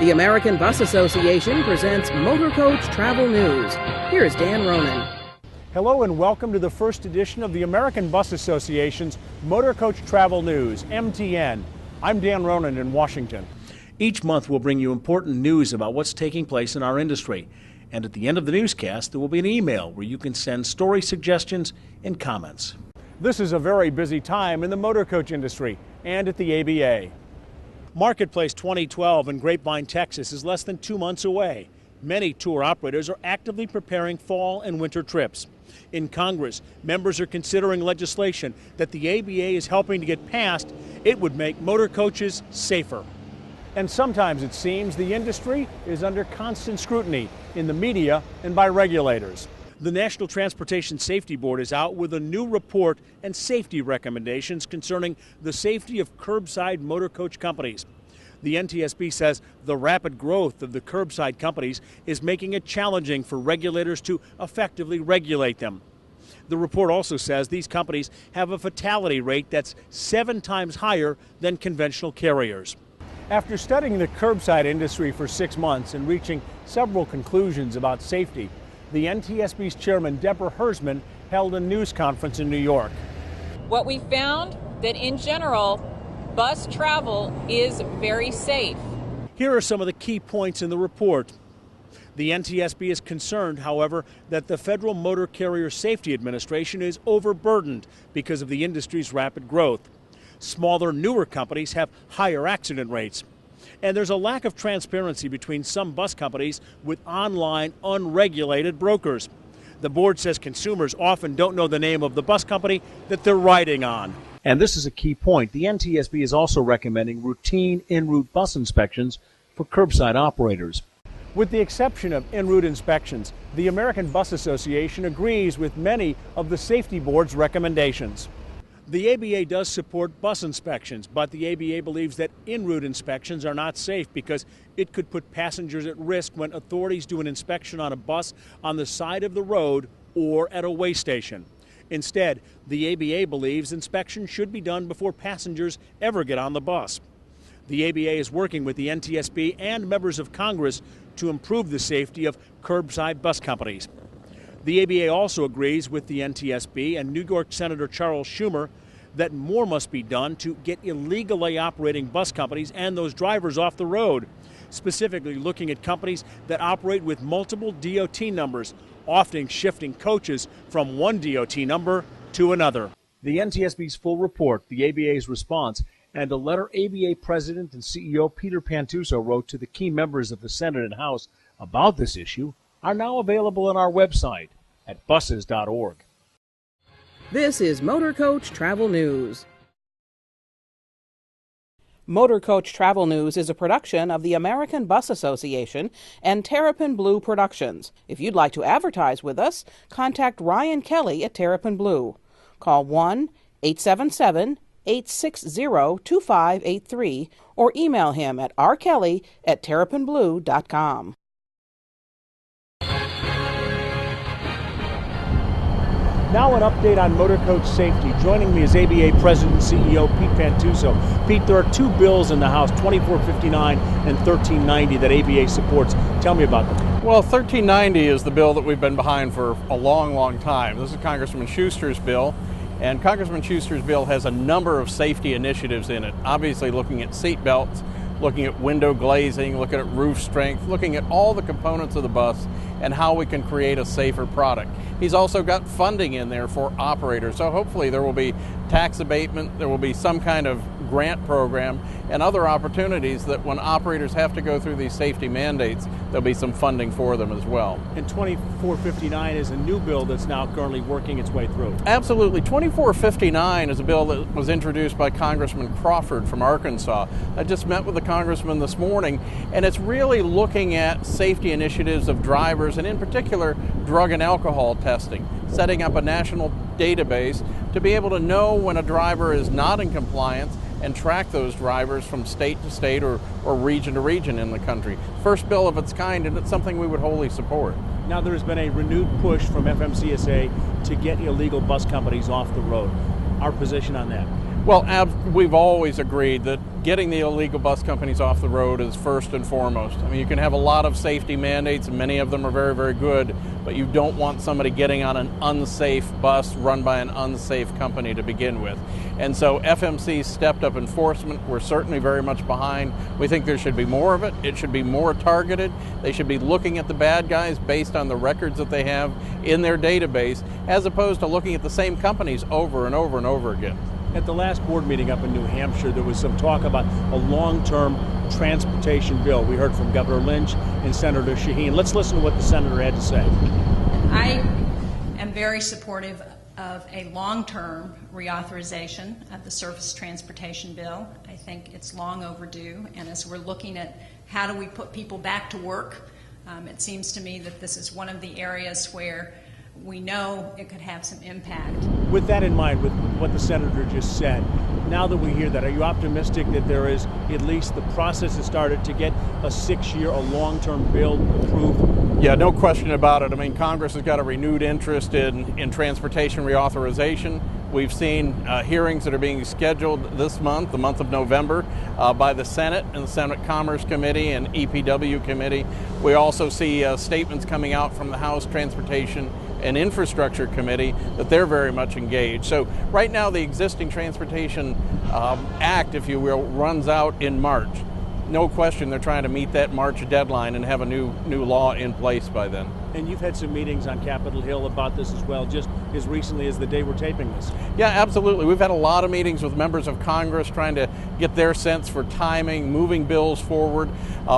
The American Bus Association presents Motorcoach Travel News. Here's Dan Ronan. Hello and welcome to the first edition of the American Bus Association's Motorcoach Travel News, MTN. I'm Dan Ronan in Washington. Each month we'll bring you important news about what's taking place in our industry. And at the end of the newscast, there will be an email where you can send story suggestions and comments. This is a very busy time in the motorcoach industry and at the ABA. Marketplace 2012 in Grapevine, Texas is less than 2 months away. Many tour operators are actively preparing fall and winter trips. In Congress, members are considering legislation that the ABA is helping to get passed. It would make motor coaches safer. And sometimes it seems the industry is under constant scrutiny in the media and by regulators. The National Transportation Safety Board is out with a new report and safety recommendations concerning the safety of curbside motor coach companies. The NTSB says the rapid growth of the curbside companies is making it challenging for regulators to effectively regulate them. The report also says these companies have a fatality rate that's 7 times higher than conventional carriers. After studying the curbside industry for 6 months and reaching several conclusions about safety, the NTSB's chairman, Deborah Hersman, held a news conference in New York. What we found that in general, bus travel is very safe. Here are some of the key points in the report. The NTSB is concerned, however, that the Federal Motor Carrier Safety Administration is overburdened because of the industry's rapid growth. Smaller, newer companies have higher accident rates. And there's a lack of transparency between some bus companies with online, unregulated brokers. The board says consumers often don't know the name of the bus company that they're riding on. And this is a key point. The NTSB is also recommending routine en route bus inspections for curbside operators. With the exception of en route inspections, the American Bus Association agrees with many of the safety board's recommendations. The ABA does support bus inspections, but the ABA believes that en route inspections are not safe because it could put passengers at risk when authorities do an inspection on a bus on the side of the road or at a way station. Instead, the ABA believes inspections should be done before passengers ever get on the bus. The ABA is working with the NTSB and members of Congress to improve the safety of curbside bus companies. The ABA also agrees with the NTSB and New York Senator Charles Schumer that more must be done to get illegally operating bus companies and those drivers off the road, specifically looking at companies that operate with multiple DOT numbers, often shifting coaches from one DOT number to another. The NTSB's full report, the ABA's response, and a letter ABA President and CEO Peter Pantuso wrote to the key members of the Senate and House about this issue are now available on our website at buses.org. This is Motorcoach Travel News. Motorcoach Travel News is a production of the American Bus Association and Terrapin Blue Productions. If you'd like to advertise with us, contact Ryan Kelly at Terrapin Blue. Call 1-877-860-2583 or email him at rkelly@terrapinblue.com. Now an update on motorcoach safety. Joining me is ABA President and CEO Pete Pantuso. Pete, there are 2 bills in the House, 2459 and 1390, that ABA supports. Tell me about them. Well, 1390 is the bill that we've been behind for a long, long time. This is Congressman Schuster's bill, and Congressman Schuster's bill has a number of safety initiatives in it, obviously looking at seat belts, looking at window glazing, looking at roof strength, looking at all the components of the bus and how we can create a safer product. He's also got funding in there for operators, so hopefully there will be tax abatement, there will be some kind of grant program and other opportunities that when operators have to go through these safety mandates, there'll be some funding for them as well. And 2459 is a new bill that's now currently working its way through. Absolutely. 2459 is a bill that was introduced by Congressman Crawford from Arkansas. I just met with the congressman this morning, and it's really looking at safety initiatives of drivers, and in particular, drug and alcohol testing, setting up a national database to be able to know when a driver is not in compliance and track those drivers from state to state or region to region in the country. First bill of its kind, and it's something we would wholly support. Now there's been a renewed push from FMCSA to get illegal bus companies off the road. Our position on that? Well, we've always agreed that getting the illegal bus companies off the road is first and foremost. I mean, you can have a lot of safety mandates, and many of them are very, very good, but you don't want somebody getting on an unsafe bus run by an unsafe company to begin with. And so FMC stepped up enforcement. We're certainly very much behind. We think there should be more of it. It should be more targeted. They should be looking at the bad guys based on the records that they have in their database, as opposed to looking at the same companies over and over and over again. At the last board meeting up in New Hampshire, there was some talk about a long-term transportation bill. We heard from Governor Lynch and Senator Shaheen. Let's listen to what the senator had to say. I am very supportive of a long-term reauthorization of the surface transportation bill. I think it's long overdue, and as we're looking at how do we put people back to work, it seems to me that this is one of the areas where we know it could have some impact. With that in mind, with what the senator just said, now that we hear that, are you optimistic that there is at least the process has started to get a 6-year, a long-term bill approved? Yeah, no question about it. I mean, Congress has got a renewed interest in transportation reauthorization. We've seen hearings that are being scheduled this month, the month of November, by the Senate and the Senate Commerce Committee and EPW Committee. We also see statements coming out from the House Transportation and Infrastructure Committee that they're very much engaged. So right now the existing Transportation Act, if you will, runs out in March. No question they're trying to meet that March deadline and have a new law in place by then. And you've had some meetings on Capitol Hill about this as well, just as recently as the day we're taping this. Yeah, absolutely. We've had a lot of meetings with members of Congress trying to get their sense for timing, moving bills forward.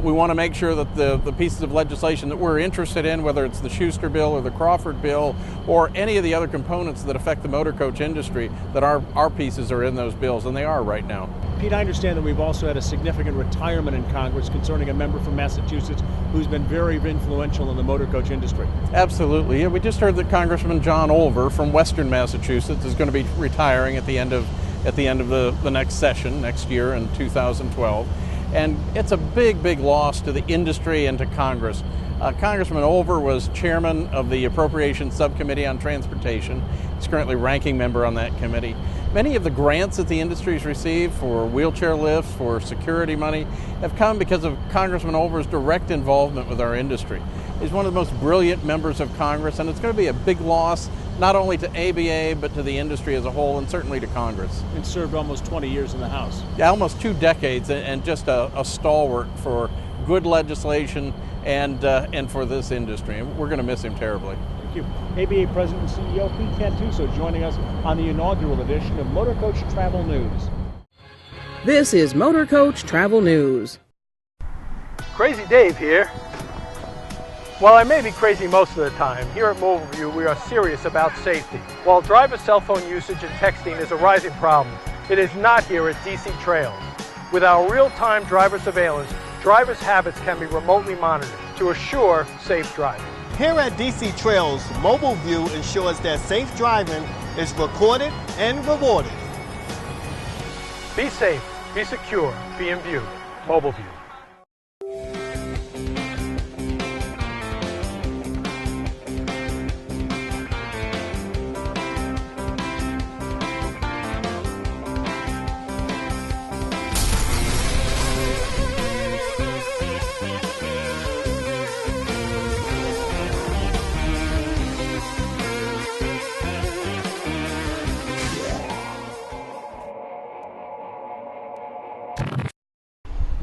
We want to make sure that the pieces of legislation that we're interested in, whether it's the Schuster bill or the Crawford bill or any of the other components that affect the motor coach industry, that our pieces are in those bills, and they are right now. Pete, I understand that we've also had a significant retirement in Congress concerning a member from Massachusetts who's been very influential in the motor coach industry. Absolutely. Yeah, we just heard that Congressman John Olver from Western Massachusetts is going to be retiring at the end of the next session, next year in 2012. And it's a big loss to the industry and to Congress. Congressman Olver was chairman of the Appropriations Subcommittee on Transportation. He's currently ranking member on that committee. Many of the grants that the industry's received for wheelchair lifts, for security money, have come because of Congressman Olver's direct involvement with our industry. He's one of the most brilliant members of Congress, and it's going to be a big loss, not only to ABA, but to the industry as a whole, and certainly to Congress. And served almost 20 years in the House. Yeah, almost 2 decades, and just a stalwart for good legislation and for this industry. And we're going to miss him terribly. Thank you. ABA President and CEO Pete Cantuso joining us on the inaugural edition of Motorcoach Travel News. This is Motorcoach Travel News. Crazy Dave here. While I may be crazy most of the time, here at Mobile View we are serious about safety. While driver cell phone usage and texting is a rising problem, it is not here at DC Trails. With our real-time driver surveillance, drivers' habits can be remotely monitored to assure safe driving. Here at DC Trails, Mobile View ensures that safe driving is recorded and rewarded. Be safe, be secure, be in view. Mobile View.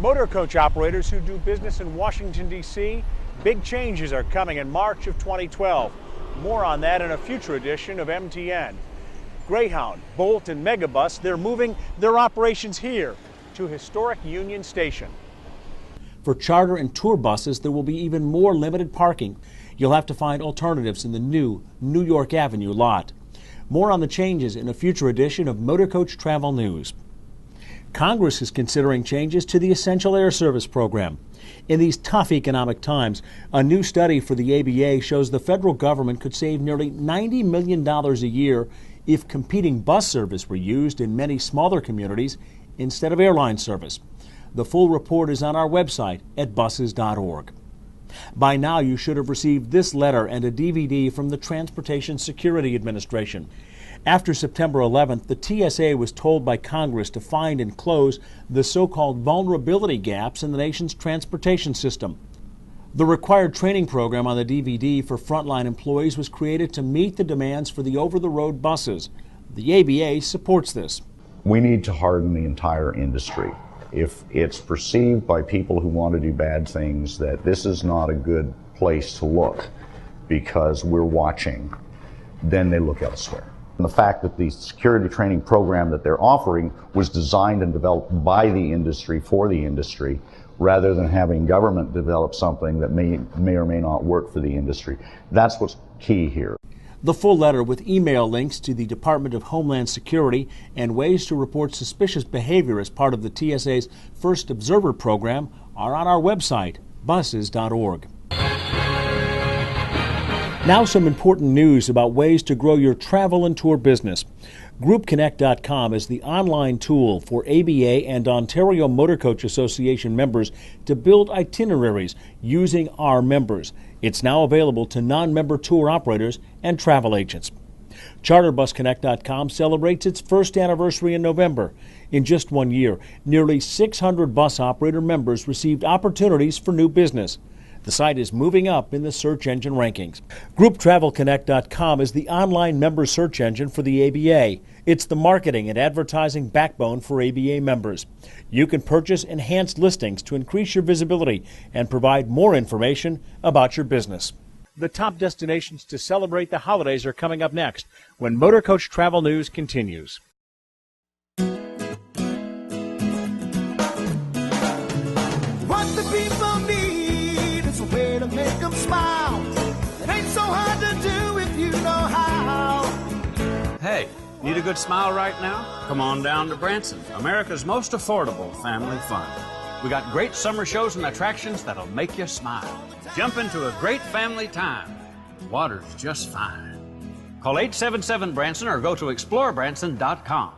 Motor coach operators who do business in Washington, D.C., big changes are coming in March of 2012. More on that in a future edition of MTN. Greyhound, Bolt, and Megabus, they're moving their operations here to historic Union Station. For charter and tour buses, there will be even more limited parking. You'll have to find alternatives in the new New York Avenue lot. More on the changes in a future edition of Motorcoach Travel News. Congress is considering changes to the Essential Air Service program. In these tough economic times, a new study for the ABA shows the federal government could save nearly $90 million a year if competing bus service were used in many smaller communities instead of airline service. The full report is on our website at buses.org. By now, you should have received this letter and a DVD from the Transportation Security Administration. After September 11th, the TSA was told by Congress to find and close the so-called vulnerability gaps in the nation's transportation system. The required training program on the DVD for frontline employees was created to meet the demands for the over-the-road buses. The ABA supports this. We need to harden the entire industry. If it's perceived by people who want to do bad things that this is not a good place to look because we're watching, then they look elsewhere. And the fact that the security training program that they're offering was designed and developed by the industry for the industry, rather than having government develop something that may or may not work for the industry. That's what's key here. The full letter with email links to the Department of Homeland Security and ways to report suspicious behavior as part of the TSA's First Observer program are on our website, buses.org. Now some important news about ways to grow your travel and tour business. GroupConnect.com is the online tool for ABA and Ontario Motorcoach Association members to build itineraries using our members. It's now available to non-member tour operators and travel agents. CharterBusConnect.com celebrates its first anniversary in November. In just 1 year, nearly 600 bus operator members received opportunities for new business. The site is moving up in the search engine rankings. GroupTravelConnect.com is the online member search engine for the ABA. It's the marketing and advertising backbone for ABA members. You can purchase enhanced listings to increase your visibility and provide more information about your business. The top destinations to celebrate the holidays are coming up next when Motorcoach Travel News continues. What the people need is a way to make them smile. It ain't so hard to do if you know how. Hey, need a good smile right now? Come on down to Branson, America's most affordable family fun. We got great summer shows and attractions that'll make you smile. Jump into a great family time. Water's just fine. Call 877-BRANSON or go to explorebranson.com.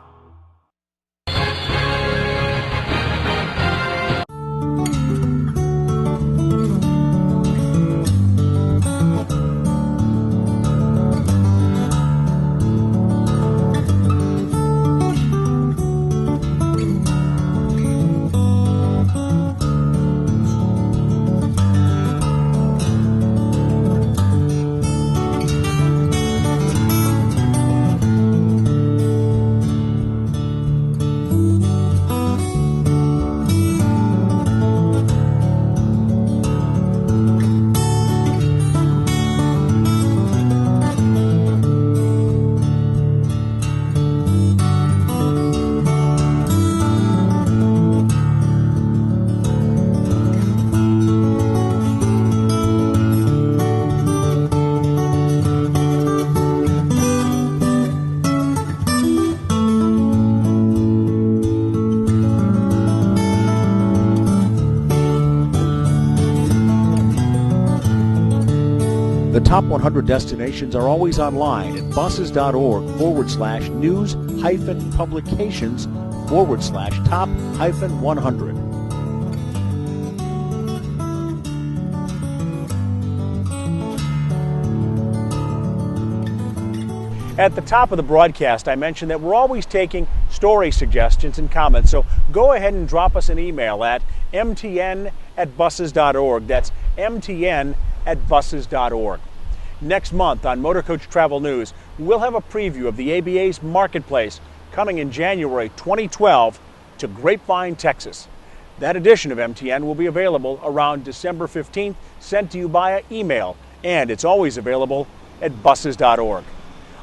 The top 100 destinations are always online at buses.org/news-publications/top-100. At the top of the broadcast, I mentioned that we're always taking story suggestions and comments, so go ahead and drop us an email at mtn@buses.org. That's mtn@buses.org. Next month on Motorcoach Travel News, we'll have a preview of the ABA's Marketplace coming in January 2012 to Grapevine, Texas. That edition of MTN will be available around December 15th, sent to you via email, and it's always available at buses.org.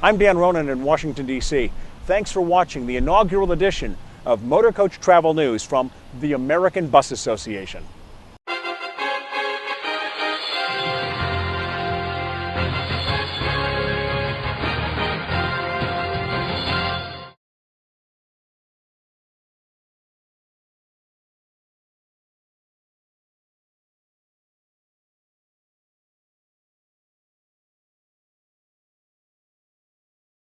I'm Dan Ronan in Washington, D.C. Thanks for watching the inaugural edition of Motorcoach Travel News from the American Bus Association.